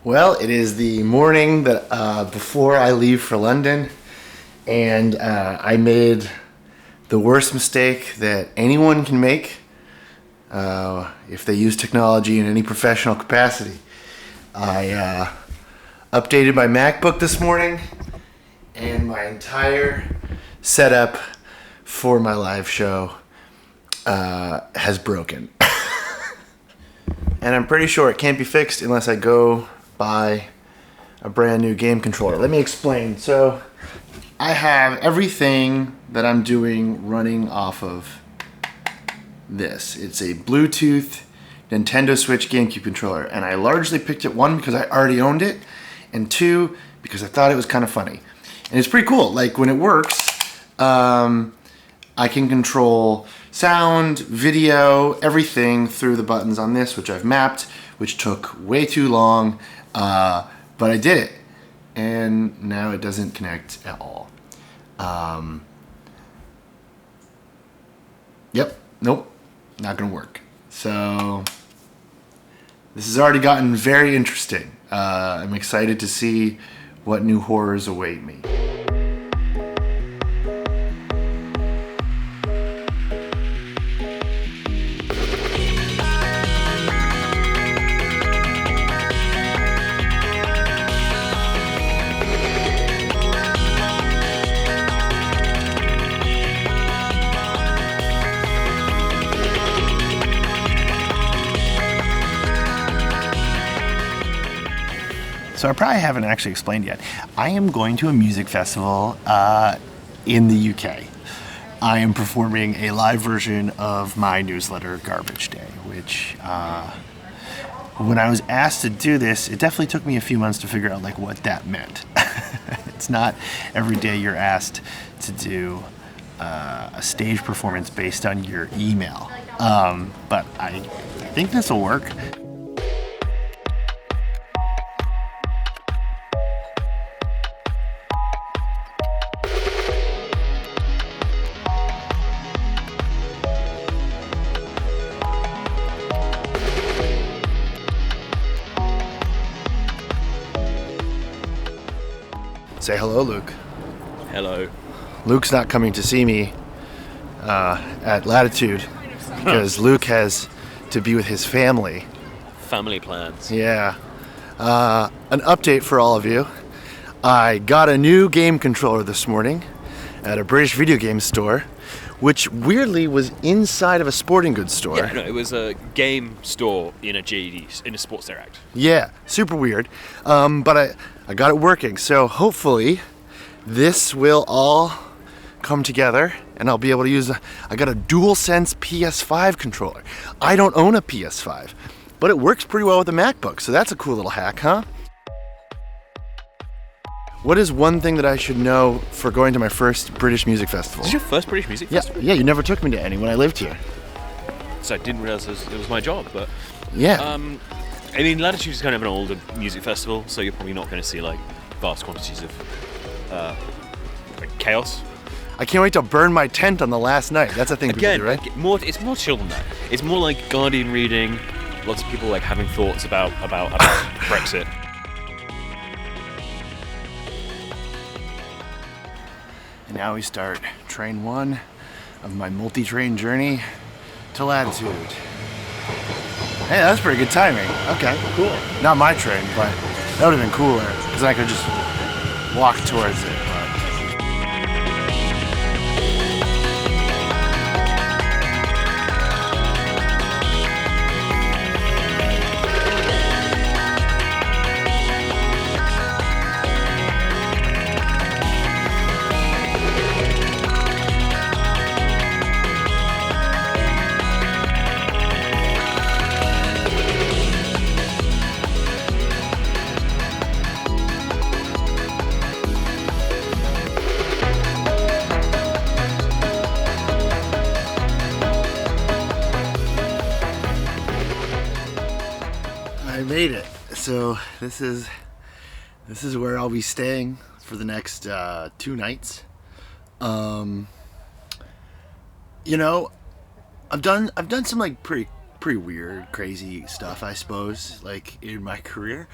Well, it is the morning that before I leave for London, and I made the worst mistake that anyone can make if they use technology in any professional capacity. I updated my MacBook this morning, and my entire setup for my live show has broken. And I'm pretty sure it can't be fixed unless I go buy a brand new game controller. Let me explain. So I have everything that I'm doing running off of this. It's a Bluetooth Nintendo Switch GameCube controller, and I largely picked it, one, because I already owned it, and two, because I thought it was kind of funny. And it's pretty cool. Like, when it works, I can control sound, video, everything through the buttons on this, which I've mapped, which took way too long, but I did it. And now it doesn't connect at all. Nope, not gonna work. So this has already gotten very interesting. I'm excited to see what new horrors await me. So I probably haven't actually explained yet. I am going to a music festival in the UK. I am performing a live version of my newsletter, Garbage Day, which when I was asked to do this, it definitely took me a few months to figure out like what that meant. It's not every day you're asked to do a stage performance based on your email. But I think this will work. Say hello, Luke. Hello. Luke's not coming to see me at Latitude because Luke has to be with his family. Family plans. Yeah. An update for all of you. I got a new game controller this morning at a British video game store, which weirdly was inside of a sporting goods store. Yeah, no, it was a game store in a JD, in a Sports Direct. Yeah, super weird. But I got it working, so hopefully this will all come together and I'll be able to use I got a DualSense PS5 controller. I don't own a PS5, but it works pretty well with a MacBook, so that's a cool little hack, huh? What is one thing that I should know for going to my first British music festival? This is your first British music festival? Yeah, you never took me to any when I lived here. So I didn't realize it was my job, but... Yeah. I mean, Latitude is kind of an older music festival, so you're probably not going to see, like, vast quantities of, chaos. I can't wait to burn my tent on the last night. That's a thing people do, right? It's more chill than that. It's more like Guardian reading, lots of people, like, having thoughts about Brexit. And now we start train one of my multi-train journey to Latitude. Hey, that was pretty good timing. Okay, cool. Not my train, but that would have been cooler because I could just walk towards it. I made it. So this is where I'll be staying for the next 2 nights. You know, I've done some like pretty pretty weird, crazy stuff, I suppose, like in my career.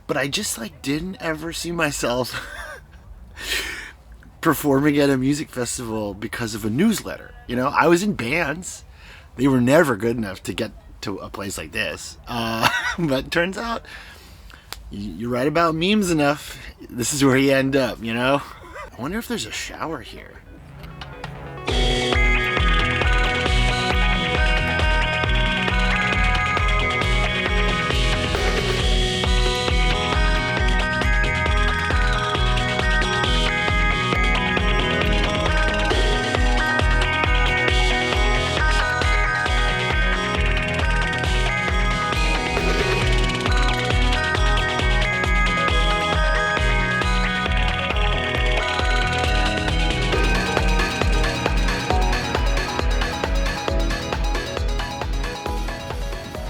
But I just like didn't ever see myself performing at a music festival because of a newsletter. You know, I was in bands. They were never good enough to get to a place like this. But it turns out you write about memes enough, this is where you end up, you know? I wonder if there's a shower here.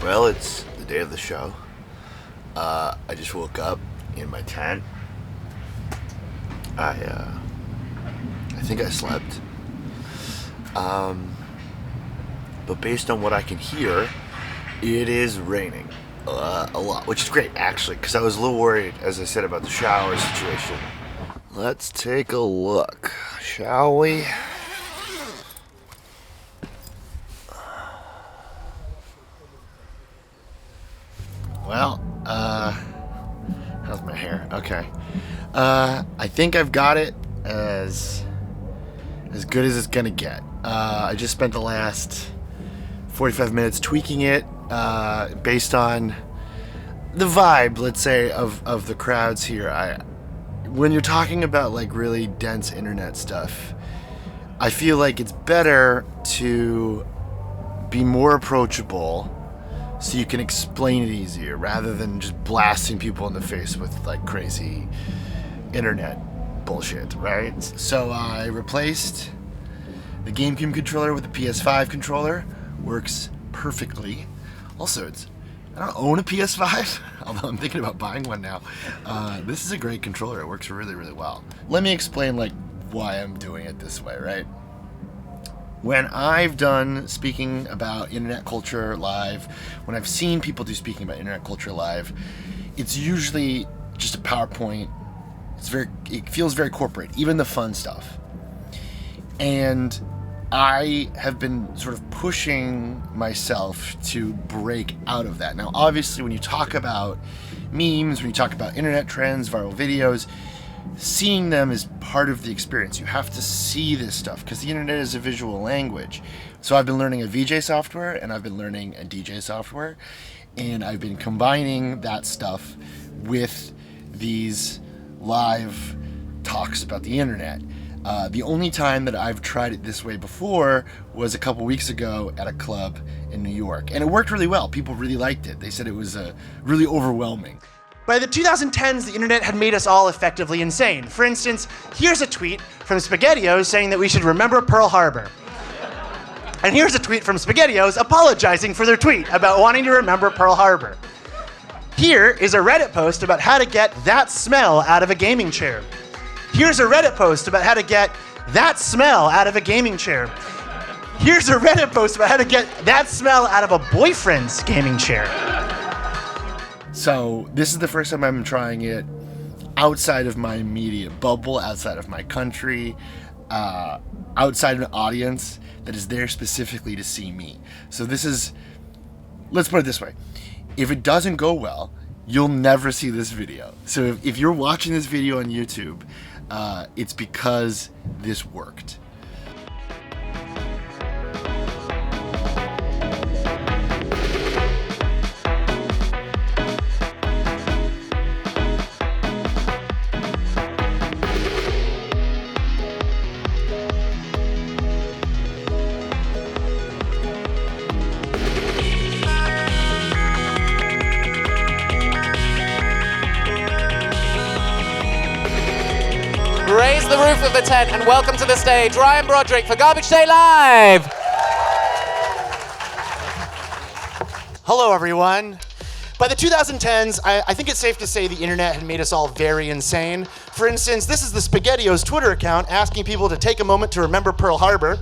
Well, it's the day of the show. I just woke up in my tent. I think I slept. But based on what I can hear, it is raining a lot, which is great actually, because I was a little worried, as I said, about the shower situation. Let's take a look, shall we? Well, how's my hair? Okay. I think I've got it as good as it's gonna get. I just spent the last 45 minutes tweaking it, based on the vibe, let's say, of the crowds here. When you're talking about like really dense internet stuff, I feel like it's better to be more approachable so you can explain it easier rather than just blasting people in the face with like crazy internet bullshit, right? So I replaced the GameCube controller with the PS5 controller. Works perfectly. Also, I don't own a PS5, although I'm thinking about buying one now. This is a great controller. It works really, really well. Let me explain like why I'm doing it this way, right? When I've done speaking about internet culture live, when I've seen people do speaking about internet culture live, it's usually just a PowerPoint. It feels very corporate, even the fun stuff. And I have been sort of pushing myself to break out of that. Now, obviously, when you talk about memes, when you talk about internet trends, viral videos, seeing them is part of the experience. You have to see this stuff because the internet is a visual language. So I've been learning a VJ software and I've been learning a DJ software, and I've been combining that stuff with these live talks about the internet. The only time that I've tried it this way before was a couple weeks ago at a club in New York, and it worked really well. People really liked it. They said it was really overwhelming. By the 2010s, the internet had made us all effectively insane. For instance, here's a tweet from SpaghettiOs saying that we should remember Pearl Harbor. And here's a tweet from SpaghettiOs apologizing for their tweet about wanting to remember Pearl Harbor. Here is a Reddit post about how to get that smell out of a gaming chair. Here's a Reddit post about how to get that smell out of a gaming chair. Here's a Reddit post about how to get that smell out of a boyfriend's gaming chair. So this is the first time I'm trying it outside of my immediate bubble, outside of my country, outside of an audience that is there specifically to see me. So this is, let's put it this way. If it doesn't go well, you'll never see this video. So if you're watching this video on YouTube, it's because this worked. Raise the roof of the tent and welcome to the stage Ryan Broderick for Garbage Day Live. Hello, everyone. By the 2010s, I think it's safe to say the internet had made us all very insane. For instance, this is the SpaghettiOs Twitter account asking people to take a moment to remember Pearl Harbor.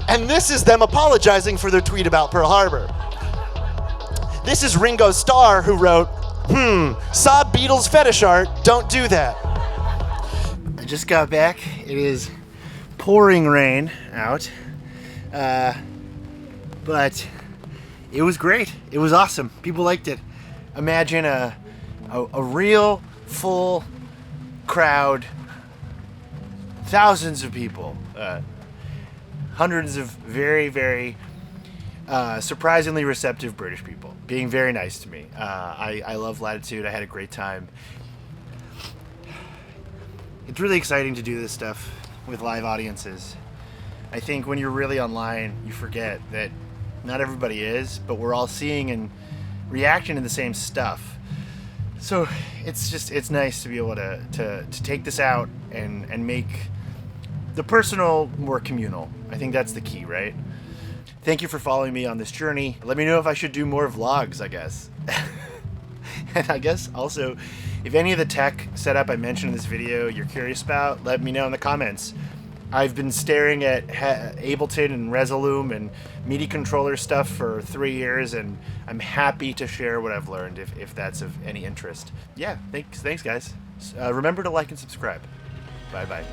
And this is them apologizing for their tweet about Pearl Harbor. This is Ringo Starr who wrote, saw Beatles fetish art, don't do that. I just got back. It is pouring rain out. But it was great. It was awesome. People liked it. Imagine a real full crowd, thousands of people, hundreds of very, very surprisingly receptive British people being very nice to me. I love Latitude. I had a great time. It's really exciting to do this stuff with live audiences. I think when you're really online, you forget that not everybody is, but we're all seeing and reacting to the same stuff. So it's nice to be able to take this out and make the personal more communal. I think that's the key, right? Thank you for following me on this journey. Let me know if I should do more vlogs, I guess. And I guess also, if any of the tech setup I mentioned in this video you're curious about, let me know in the comments. I've been staring at Ableton and Resolume and MIDI controller stuff for 3 years, and I'm happy to share what I've learned if that's of any interest. Yeah, thanks guys. Remember to like and subscribe. Bye-bye.